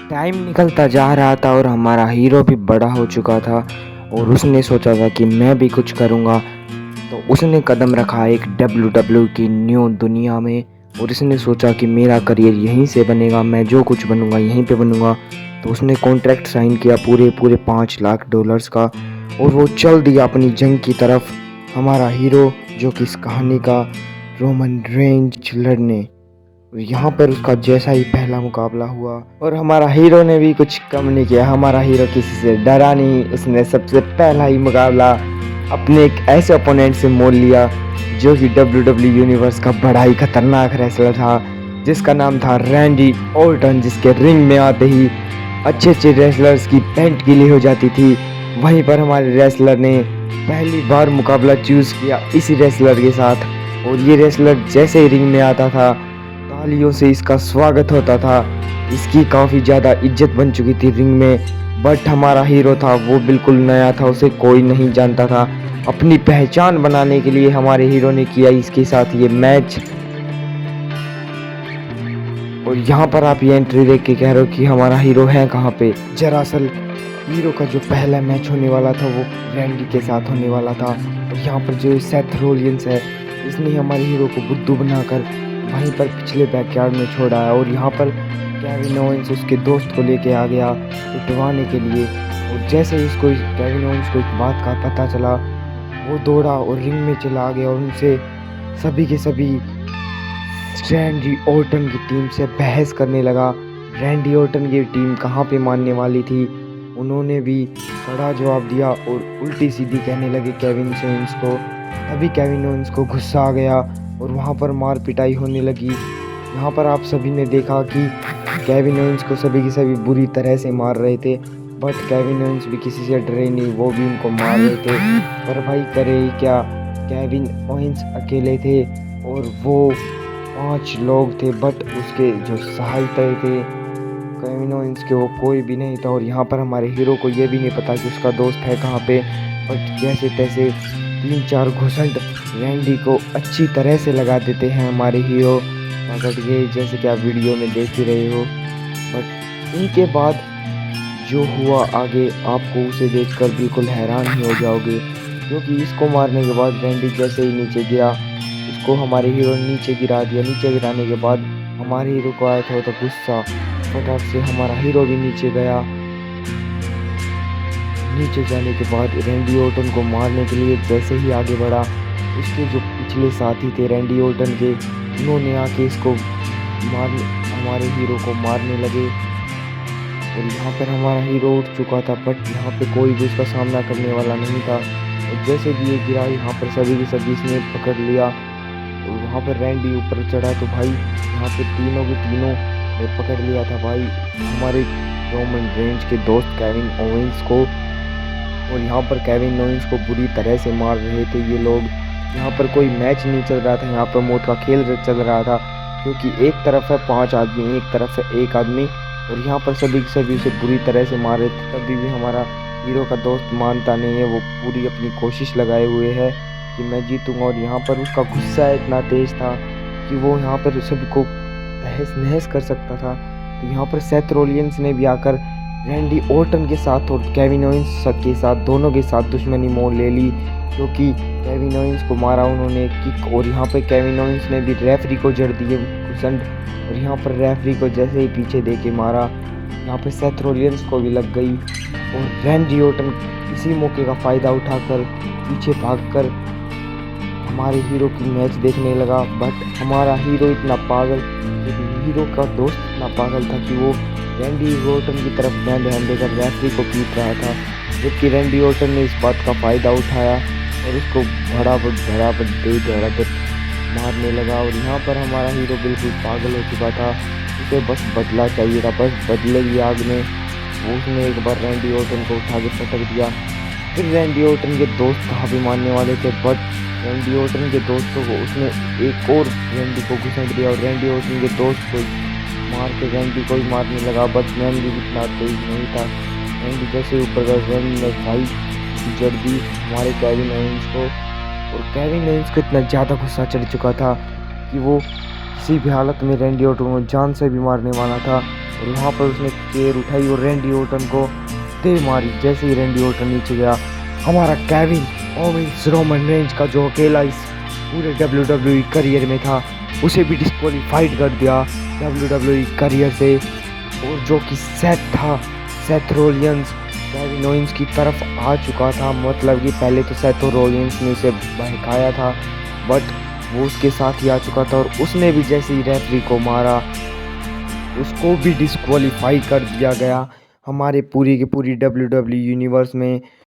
Time निकलता जा रहा था और हमारा हीरो भी बड़ा हो चुका था और उसने सोचा था कि मैं भी कुछ करूँगा। तो उसने कदम रखा एक WWE की न्यू दुनिया में और उसने सोचा कि मेरा करियर यहीं से बनेगा, मैं जो कुछ बनूंगा यहीं पे बनूंगा। तो उसने कॉन्ट्रैक्ट साइन किया पूरे पूरे $5 लाख का और वो चल दिया अपनी जंग की तरफ। हमारा हीरो जो कि इस कहानी का रोमन रेंज लड़ने, यहाँ पर उसका जैसा ही पहला मुकाबला हुआ और हमारा हीरो ने भी कुछ कम नहीं किया। हमारा हीरो किसी से डरा नहीं, उसने सबसे पहला ही मुकाबला अपने एक ऐसे ओपोनेंट से मोल लिया जो कि WWE यूनिवर्स का बड़ा ही खतरनाक रेसलर था, जिसका नाम था रैंडी ऑर्टन, जिसके रिंग में आते ही अच्छे अच्छे रेसलर्स की पैंट गीली हो जाती थी। वहीं पर हमारे रेसलर ने पहली बार मुकाबला चूज किया इसी रेसलर के साथ और ये रेसलर जैसे ही रिंग में आता था तालियों से इसका स्वागत होता था। इसकी काफ़ी ज़्यादा इज्जत बन चुकी थी रिंग में। बट हमारा हीरो था वो बिल्कुल नया था, उसे कोई नहीं जानता था। अपनी पहचान बनाने के लिए हमारे हीरो ने किया इसके साथ ये मैच। और यहाँ पर आप ये एंट्री देख के कह रहे हो कि हमारा हीरो है कहाँ पे। दरअसल हीरो का जो पहला मैच होने वाला था वो रैंडी के साथ होने वाला था। और यहाँ पर जो सेथ रोलिंस है इसने हमारे हीरो को बुद्धू बनाकर वहीं पर पिछले बैकयार्ड में छोड़ा है। और यहाँ पर केविन ओवेंस उसके दोस्त को लेके आ गया पिटवाने के लिए। और जैसे ही उसको केविन ओवेंस को इस बात का पता चला वो दौड़ा और रिंग में चला गया और उनसे सभी के सभी रैंडी ऑर्टन की टीम से बहस करने लगा। रैंडी ऑर्टन की टीम कहाँ पे मानने वाली थी, उन्होंने भी कड़ा जवाब दिया और उल्टी सीधी कहने लगे केविन ओवेंस को। तभी केविन ओवेंस को गुस्सा आ गया और वहाँ पर मार पिटाई होने लगी। यहाँ पर आप सभी ने देखा कि केविन ओवेंस को सभी की सभी बुरी तरह से मार रहे थे, बट केविन ओवेंस भी किसी से डरे नहीं, वो भी उनको मार रहे थे। पर भाई करे ही क्या, केविन ओवेंस अकेले थे और वो 5 लोग थे, बट उसके जो सहायता थे केविन ओवेंस के वो कोई भी नहीं था। और यहाँ पर हमारे हीरो को ये भी नहीं पता कि उसका दोस्त है कहाँ पे, बट जैसे तैसे 3-4 घुसंट रैंडी को अच्छी तरह से लगा देते हैं हमारे हीरो पकड़ के, जैसे कि आप वीडियो में देख ही रहे हो। बट इनके बाद जो हुआ आगे आपको उसे देखकर बिल्कुल हैरान ही हो जाओगे, क्योंकि इसको मारने के बाद रैंडी जैसे ही नीचे गिरा उसको हमारे हीरो ने नीचे गिरा दिया। नीचे गिराने के बाद हमारे हीरो को आया था तो गुस्सा, फटाक से हमारा हीरो भी नीचे गया। नीचे जाने के बाद रैंडी ऑर्टन को मारने के लिए जैसे ही आगे बढ़ा, उसके जो पिछले साथी थे रैंडी ऑर्टन के, उन्होंने आके इसको मारने हमारे हीरो को मारने लगे। और यहाँ पर हमारा हीरो उठ चुका था, बट यहाँ पे कोई भी उसका सामना करने वाला नहीं था। और जैसे भी ये गिरा यहाँ पर सभी की सभी इसने पकड़ लिया और वहाँ पर रैंडी ऊपर चढ़ा तो भाई यहाँ पे तीनों के तीनों ने पकड़ लिया था भाई हमारे रोमन रेंज के दोस्त केविन ओवेंस को। और यहाँ पर केविन ओवेंस को बुरी तरह से मार रहे थे ये लोग। यहाँ पर कोई मैच नहीं चल रहा था, यहाँ पर मौत का खेल चल रहा था, क्योंकि एक तरफ है 5 आदमी, एक तरफ है 1 आदमी। और यहाँ पर सभी के सभी उसे बुरी तरह से मार रहे थे। तभी भी हमारा हीरो का दोस्त मानता नहीं है, वो पूरी अपनी कोशिश लगाए हुए है कि मैं जीतूंगा। और यहाँ पर उसका गुस्सा इतना तेज था कि वो यहाँ पर सभी को तहस नहस कर सकता था। तो यहाँ पर सेथ रोलिंस ने भी आकर रैंडी ऑर्टन के साथ और केविन ओवेंस के साथ दोनों के साथ दुश्मनी मोल ले ली, क्योंकि केविन ओवेंस को मारा उन्होंने किक। और यहाँ पर केविन ओवेंस ने भी रेफरी को जड़ दिए घुसंड, और यहाँ पर रेफरी को जैसे ही पीछे दे के मारा, यहाँ पे सेथ रोलिंस को भी लग गई। और रैंडी ऑर्टन इसी मौके का फ़ायदा उठाकर पीछे भागकर हमारे हीरो की मैच देखने लगा। बट हमारा हीरो इतना पागल, हीरो का दोस्त इतना पागल था कि वो रैंडी ऑर्टन की तरफ ध्यान देकर रेफरी को पीट रहा था, जबकि रैंडी ऑर्टन ने इस बात का फ़ायदा उठाया और उसको धड़ाधड़ मारने लगा। और यहाँ पर हमारा हीरो बिल्कुल पागल हो चुका था, उसे बस बदला चाहिए था, बस बदले की आग में उसने एक बार रैंडी ऑर्टन को उठा के पटक दिया। फिर रैंडी ऑर्टन के दोस्त कहाँ भी मारने वाले थे, बट रैंडी ऑर्टन के दोस्तों को उसने एक और रैंडी को घुसट दिया और रैंडी ऑर्टन के दोस्त को मार के रैंडी को ही मारने लगा। बट रैंडी इतना तेज नहीं था, रैंडी जैसे ऊपर गया रैंडी ने भाई जड़ दी हमारे केविन ओवेंस को। और केविन ओवेंस को इतना ज़्यादा गुस्सा चढ़ चुका था कि वो किसी भी हालत में रैंडी ऑर्टन को जान से भी मारने वाला था। और यहाँ पर उसने चेयर उठाई और रैंडी ऑर्टन को दे मारी। जैसे ही रैंडी ऑर्टन नीचे गया, हमारा केविन ओवेंस रोमन रेंज का जो अकेला इस पूरे WWE करियर में था, उसे भी डिस्क्वालीफाइड कर दिया WWE करियर से। और जो कि सेथ रोलियंस केविन ओवेंस की तरफ आ चुका था। मतलब कि पहले तो सेथ रोलियंस ने उसे बहकाया था, बट वो उसके साथ ही आ चुका था और उसने भी जैसे ही रेफरी को मारा, उसको भी डिस्क्वालीफाई कर दिया गया हमारे पूरी की पूरी WWE यूनिवर्स में।